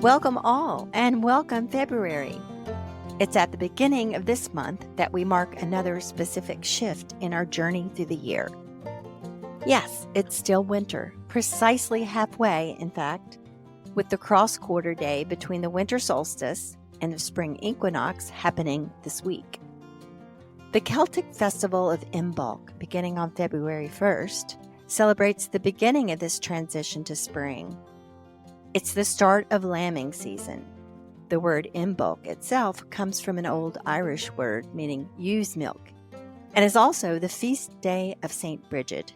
Welcome all, and welcome February. It's at the beginning of this month that we mark another specific shift in our journey through the year. Yes, it's still winter, precisely halfway, in fact, with the cross-quarter day between the winter solstice and the spring equinox happening this week. The Celtic Festival of Imbolc, beginning on February 1st, celebrates the beginning of this transition to spring. It's the start of lambing season. The word Imbolc itself comes from an old Irish word meaning ewe's milk, and is also the feast day of St Brigid.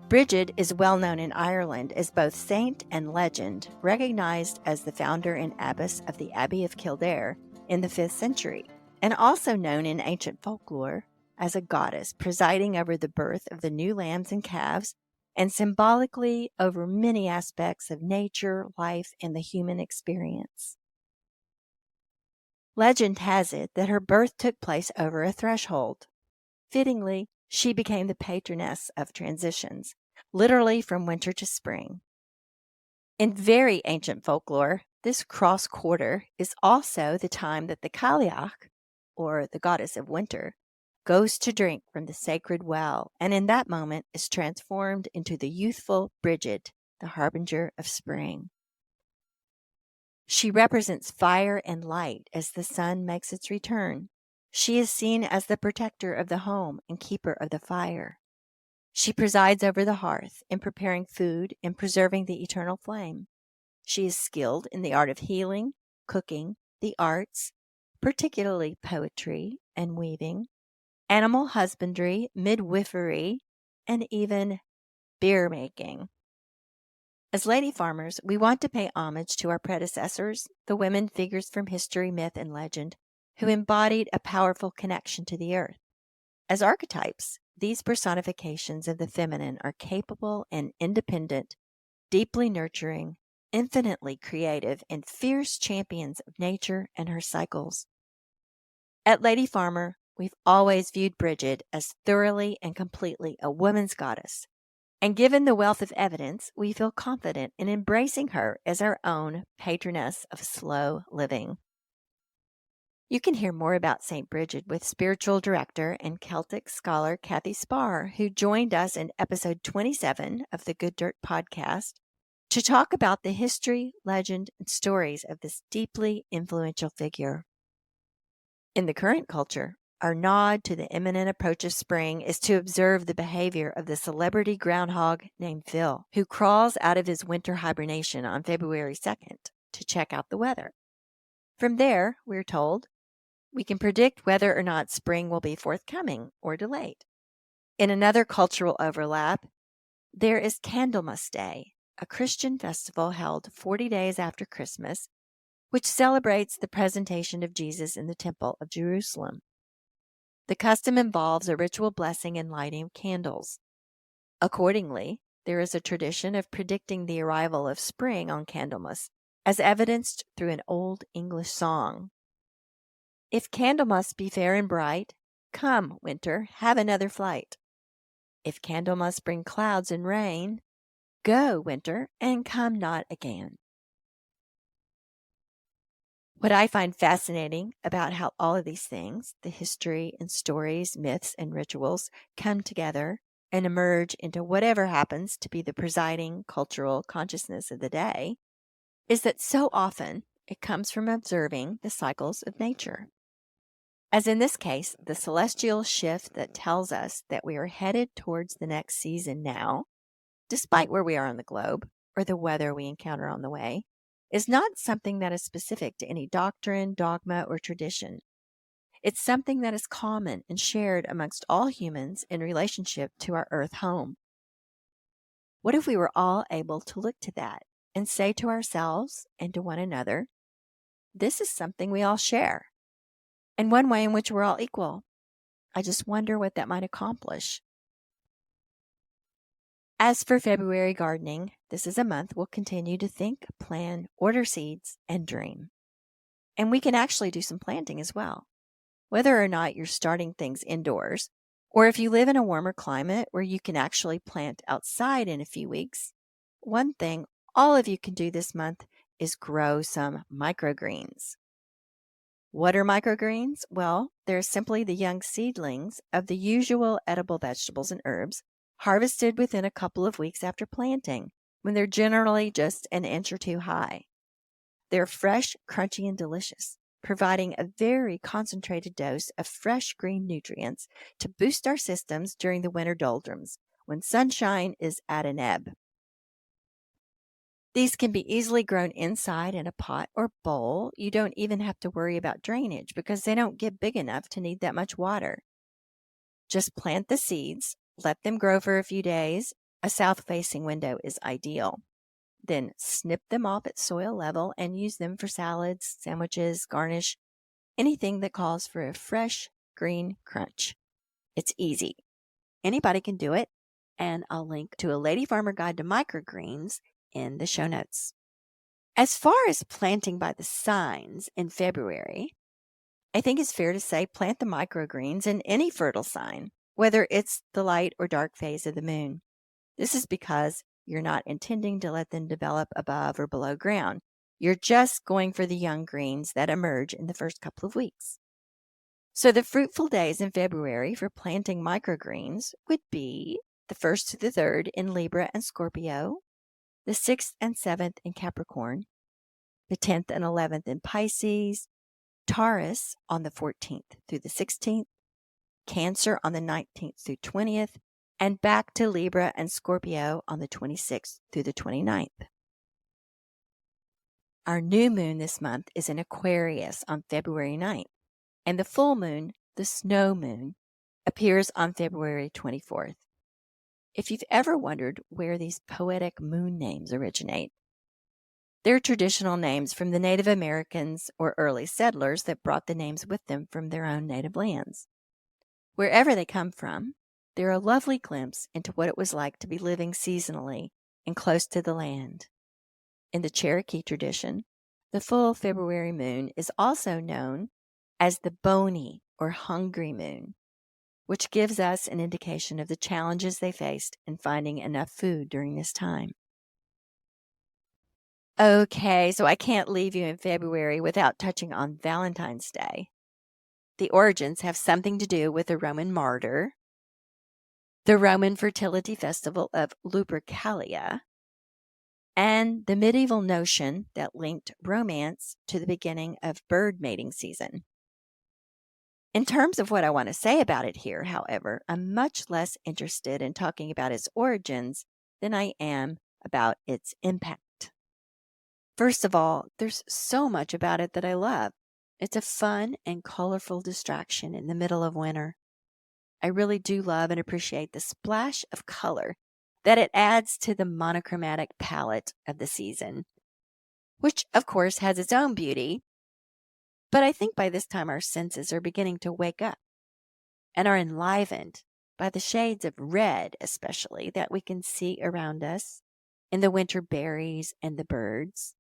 Brigid is well known in Ireland as both saint and legend, recognized as the founder and abbess of the Abbey of Kildare in the 5th century, and also known in ancient folklore as a goddess presiding over the birth of the new lambs and calves, and symbolically over many aspects of nature, life, and the human experience. Legend has it that her birth took place over a threshold. Fittingly, she became the patroness of transitions, literally from winter to spring. In very ancient folklore, this cross-quarter is also the time that the Cailleach, or the goddess of winter, goes to drink from the sacred well, and in that moment is transformed into the youthful Brigid, the harbinger of spring. She represents fire and light as the sun makes its return. She is seen as the protector of the home and keeper of the fire. She presides over the hearth in preparing food and preserving the eternal flame. She is skilled in the art of healing, cooking, the arts, particularly poetry and weaving, animal husbandry, midwifery, and even beer making. As lady farmers, we want to pay homage to our predecessors, the women figures from history, myth, and legend, who embodied a powerful connection to the earth. As archetypes, these personifications of the feminine are capable and independent, deeply nurturing, infinitely creative, and fierce champions of nature and her cycles. At Lady Farmer, we've always viewed Brigid as thoroughly and completely a woman's goddess, and given the wealth of evidence, we feel confident in embracing her as our own patroness of slow living. You can hear more about St. Brigid with spiritual director and Celtic scholar Kathy Spar, who joined us in episode 27 of the Good Dirt podcast to talk about the history, legend, and stories of this deeply influential figure. In the current culture, our nod to the imminent approach of spring is to observe the behavior of the celebrity groundhog named Phil, who crawls out of his winter hibernation on February 2nd to check out the weather. From there, we're told, we can predict whether or not spring will be forthcoming or delayed. In another cultural overlap, there is Candlemas Day, a Christian festival held 40 days after Christmas, which celebrates the presentation of Jesus in the Temple of Jerusalem. The custom involves a ritual blessing and lighting of candles. Accordingly, there is a tradition of predicting the arrival of spring on Candlemas, as evidenced through an old English song. If Candlemas be fair and bright, come, winter, have another flight. If Candlemas bring clouds and rain, go, winter, and come not again. What I find fascinating about how all of these things, the history and stories, myths and rituals, come together and emerge into whatever happens to be the presiding cultural consciousness of the day, is that so often it comes from observing the cycles of nature. As in this case, the celestial shift that tells us that we are headed towards the next season now, despite where we are on the globe or the weather we encounter on the way, is not something that is specific to any doctrine, dogma, or tradition. It's something that is common and shared amongst all humans in relationship to our earth home. What if we were all able to look to that and say to ourselves and to one another, this is something we all share, and one way in which we're all equal? I just wonder what that might accomplish. As for February gardening, this is a month we'll continue to think, plan, order seeds, and dream. And we can actually do some planting as well. Whether or not you're starting things indoors, or if you live in a warmer climate where you can actually plant outside in a few weeks, one thing all of you can do this month is grow some microgreens. What are microgreens? Well, they're simply the young seedlings of the usual edible vegetables and herbs harvested within a couple of weeks after planting, when they're generally just an inch or two high. They're fresh, crunchy, and delicious, providing a very concentrated dose of fresh green nutrients to boost our systems during the winter doldrums, when sunshine is at an ebb. These can be easily grown inside in a pot or bowl. You don't even have to worry about drainage because they don't get big enough to need that much water. Just plant the seeds, let them grow for a few days. A south-facing window is ideal. Then snip them off at soil level and use them for salads, sandwiches, garnish, anything that calls for a fresh green crunch. It's easy. Anybody can do it, and I'll link to a Lady Farmer Guide to Microgreens in the show notes. As far as planting by the signs in February, I think it's fair to say plant the microgreens in any fertile sign, whether it's the light or dark phase of the moon. This is because you're not intending to let them develop above or below ground. You're just going for the young greens that emerge in the first couple of weeks. So the fruitful days in February for planting microgreens would be the 1st to the 3rd in Libra and Scorpio, the 6th and 7th in Capricorn, the 10th and 11th in Pisces, Taurus on the 14th through the 16th, Cancer on the 19th through 20th, and back to Libra and Scorpio on the 26th through the 29th. Our new moon this month is in Aquarius on February 9th, and the full moon, the snow moon, appears on February 24th. If you've ever wondered where these poetic moon names originate, they're traditional names from the Native Americans or early settlers that brought the names with them from their own native lands. Wherever they come from, they're a lovely glimpse into what it was like to be living seasonally and close to the land. In the Cherokee tradition, the full February moon is also known as the bony or hungry moon, which gives us an indication of the challenges they faced in finding enough food during this time. Okay, so I can't leave you in February without touching on Valentine's Day. The origins have something to do with a Roman martyr, the Roman fertility festival of Lupercalia, and the medieval notion that linked romance to the beginning of bird mating season. In terms of what I want to say about it here, however, I'm much less interested in talking about its origins than I am about its impact. First of all, there's so much about it that I love. It's a fun and colorful distraction in the middle of winter. I really do love and appreciate the splash of color that it adds to the monochromatic palette of the season, which of course has its own beauty. But I think by this time our senses are beginning to wake up and are enlivened by the shades of red, especially, that we can see around us in the winter berries and the birds.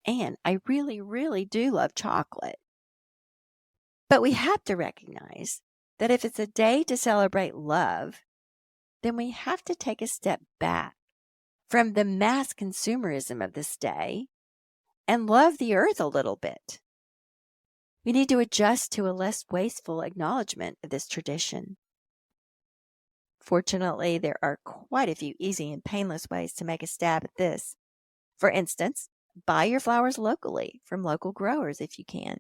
And I really, really do love chocolate. But we have to recognize that if it's a day to celebrate love, then we have to take a step back from the mass consumerism of this day and love the earth a little bit. We need to adjust to a less wasteful acknowledgement of this tradition. Fortunately, there are quite a few easy and painless ways to make a stab at this. For instance, buy your flowers locally from local growers if you can.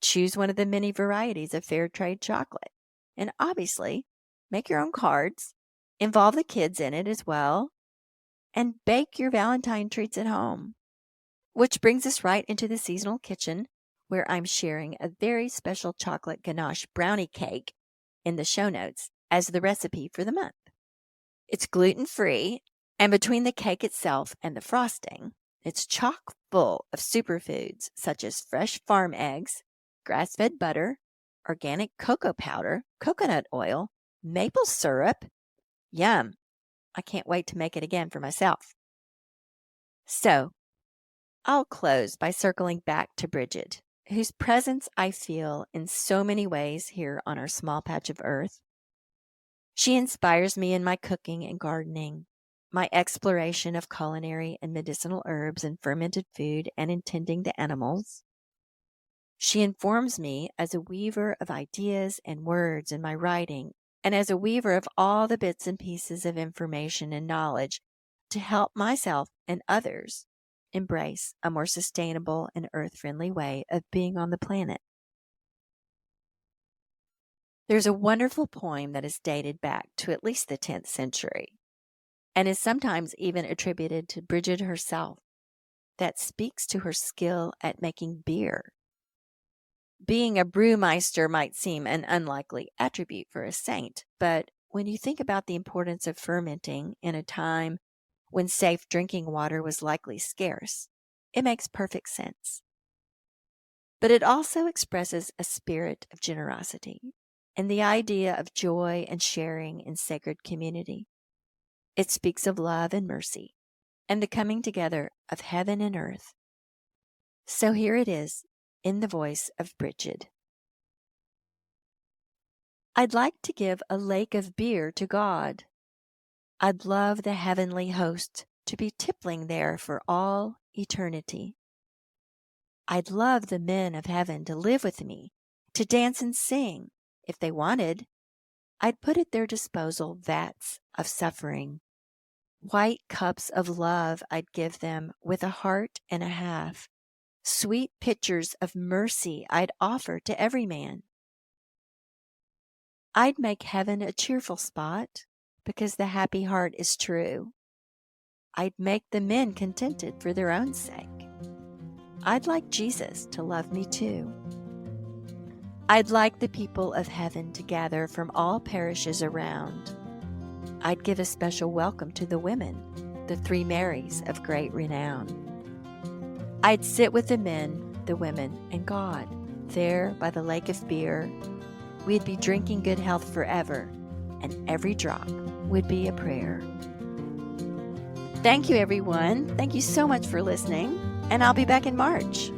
Choose one of the many varieties of fair trade chocolate. And obviously, make your own cards, involve the kids in it as well, and bake your Valentine treats at home. Which brings us right into the seasonal kitchen, where I'm sharing a very special chocolate ganache brownie cake in the show notes as the recipe for the month. It's gluten-free, and between the cake itself and the frosting, it's chock full of superfoods such as fresh farm eggs, grass-fed butter, organic cocoa powder, coconut oil, maple syrup. Yum! I can't wait to make it again for myself. So, I'll close by circling back to Brigid, whose presence I feel in so many ways here on our small patch of earth. She inspires me in my cooking and gardening, my exploration of culinary and medicinal herbs and fermented food and in tending the animals. She informs me as a weaver of ideas and words in my writing, and as a weaver of all the bits and pieces of information and knowledge to help myself and others embrace a more sustainable and earth-friendly way of being on the planet. There's a wonderful poem that is dated back to at least the 10th century, and is sometimes even attributed to Brigid herself, that speaks to her skill at making beer. Being a brewmeister might seem an unlikely attribute for a saint, but when you think about the importance of fermenting in a time when safe drinking water was likely scarce, it makes perfect sense. But it also expresses a spirit of generosity and the idea of joy and sharing in sacred community. It speaks of love and mercy and the coming together of heaven and earth. So here it is in the voice of Brigid. I'd like to give a lake of beer to God. I'd love the heavenly host to be tippling there for all eternity. I'd love the men of heaven to live with me, to dance and sing. If they wanted, I'd put at their disposal vats of suffering. White cups of love I'd give them with a heart and a half. Sweet pitchers of mercy I'd offer to every man. I'd make heaven a cheerful spot, because the happy heart is true. I'd make the men contented for their own sake. I'd like Jesus to love me too. I'd like the people of heaven to gather from all parishes around. I'd give a special welcome to the women, the 3 Marys of great renown. I'd sit with the men, the women, and God, there by the lake of beer. We'd be drinking good health forever, and every drop would be a prayer. Thank you, everyone. Thank you so much for listening, and I'll be back in March.